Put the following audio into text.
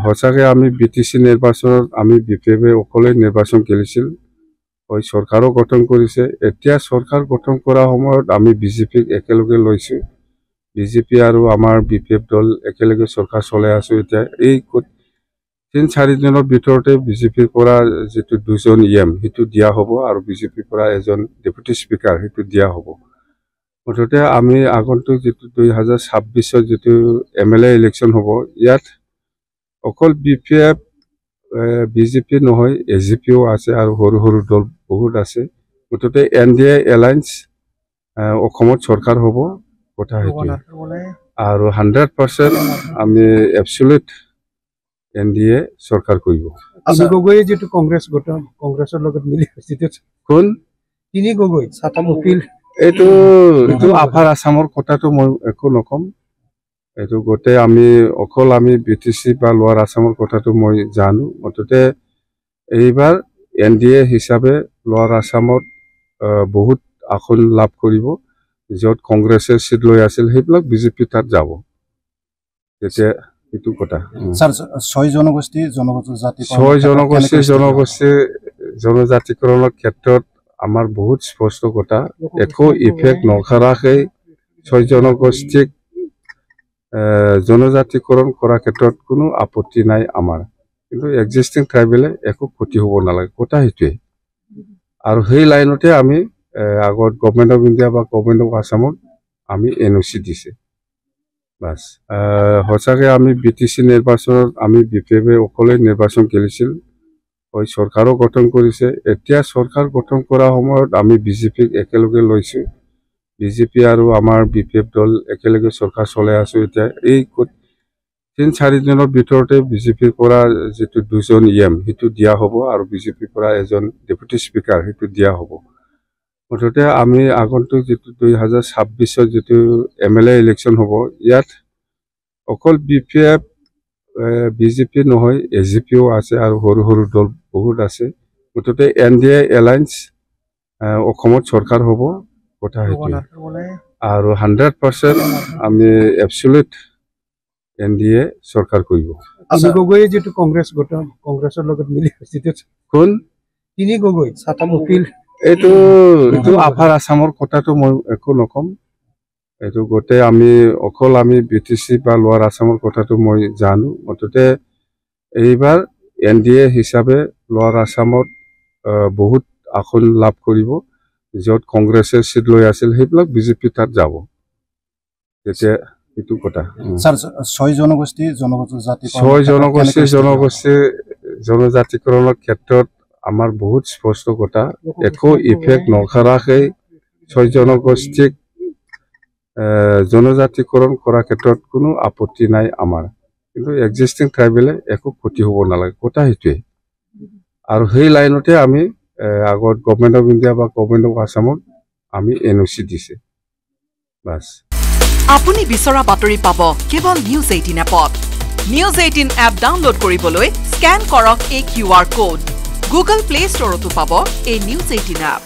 সঁচাকৈ আমি BTC নিৰ্বাচনত আমি BPF-এ অকলে নিৰ্বাচন খেলিছিল ওই চৰকাৰো গঠন কৰিছে এতিয়া চৰকাৰ গঠন কৰা সময়ত আমি BJP-ক একেলগে লৈছোঁ BJP আৰু আমাৰ BPF দল একেলগে চৰকাৰ চলাই আছোঁ এতিয়া এই 3-4 দিনৰ ভিতৰতে BJP-ৰ পৰা যেটো দুজন EM হেতু দিয়া হ'ব আৰু BJP-ৰ পৰা এজন ডেপুটি স্পিকাৰ হেতু দিয়া হ'ব মুঠতে আমি আগন্তুক যেটো 2026 যেটো MLA ইলেকশন হ'ব ইয়াত অকল BPF BJP নহয় AGP-ও আছে আৰু সৰু দল বহুত আছে মুঠতে NDA এলায়েন্স অসমত চৰকাৰ হ'ব কথা হেতু আৰু 100% আমি এবসলিউট NDA চৰকাৰ কৰিব আমি গগৈ যেটো কংগ্ৰেছ গঠন কংগ্ৰেছৰ লগত মিলি হৈছিল কোন তিনি গগৈ সাতাম উকিল এটো আফাৰ আসামৰ কথাটো মই একো নকম এটো গতে আমি অকল আমি BTC বা লোৱাৰ আসামৰ কথাটো মই জানো মুঠতে এইবাৰ NDA হিচাপে লোৱাৰ আসামত বহুত আসন লাভ কৰিব যত কংগ্ৰেছে সিট লৈ আছিল হেবিলাক BJP তাত যাব তেতিয়া এটো কথা স্যার 6 জনজাতিকৰণৰ ক্ষেত্ৰত আমাৰ বহুত স্পষ্ট কথা একো ইফেক্ট নখৰাকে 6 জনগোষ্ঠীক জনজাতিকৰণ কৰা ক্ষেত্ৰত কোনো আপত্তি নাই আমাৰ কিন্তু এক্সিস্টিং ট্ৰাইবেলে একো ক্ষতি হ'ব নালাগে কথা হেতুৱে আৰু সেই লাইনতে আমি আগত গভৰ্নমেন্ট অফ ইন্ডিয়া বা গভৰ্নমেন্ট অফ আসামত আমি NOC দিছে বাস সঁচাকৈ আমি BTC নিৰ্বাচনত আমি BPF-এ অকলে নিৰ্বাচন খেলিছিল ওই চৰকাৰো গঠন কৰিছে এতিয়া চৰকাৰ গঠন কৰা সময়ত আমি BJP-ক একেলগে লৈছোঁ BJP আৰু আমাৰ BPF দল একেলগে চৰকাৰ চলাই আছোঁ এতিয়া এই 3-4 দিনৰ ভিতৰতে BJP-ৰ পৰা যেটো দুজন EM হেতু দিয়া হ'ব আৰু BJP-ৰ পৰা এজন ডেপুটি স্পিকাৰ হেতু দিয়া হ'ব মুঠতে আমি আগন্তুক যেটো 2026 যেটো MLA ইলেকশন হ'ব ইয়াত অকল BPF BJP নহয় AGP-ও আছে আৰু সৰু দল বহুত আছে মুঠতে NDA এলায়েন্স অসমত চৰকাৰ হ'ব কথা হেতু আৰু 100% আমি এবসলিউট NDA চৰকাৰ কৰিব আমি গগৈ যেটো কংগ্ৰেছ গঠন কংগ্ৰেছৰ লগত মিলি হৈছিল কোন তিনি গগৈ সাতাম উকিল এটো আফাৰ আসামৰ কথাটো মই একো নকম এটো গতে আমি অকল আমি BTC বা লোৱাৰ আসামৰ কথাটো মই জানো মুঠতে এইবাৰ NDA হিচাপে লোৱাৰ আসামত বহুত আসন লাভ কৰিব যত কংগ্ৰেছে সিট লৈ আছিল হেবিলাক BJP তাত যাব তেতিয়া এটো কথা স্যার 6 জনজাতিকৰণৰ ক্ষেত্ৰত আমাৰ বহুত স্পষ্ট কথা একো ইফেক্ট নখৰাকে 6 জনগোষ্ঠীক জনজাতিকৰণ কৰা ক্ষেত্ৰত কোনো আপত্তি নাই আমাৰ কিন্তু এক্সিস্টিং ট্ৰাইবেলে একো ক্ষতি হ'ব নালাগে কথা হেতুৱে আৰু সেই লাইনতে আমি আগত গভৰ্নমেন্ট অফ ইন্ডিয়া বা গভৰ্নমেন্ট অফ আসামত আমি NOC দিছে বাস আপুনি বিচৰা বাতৰি পাব কেৱল নিউজ 18 এপত নিউজ 18 এপ ডাউনলোড কৰিবলৈ স্ক্যান কৰক এই QR কোড গুগল প্লে ষ্টৰতো পাব এই নিউজ 18 এপ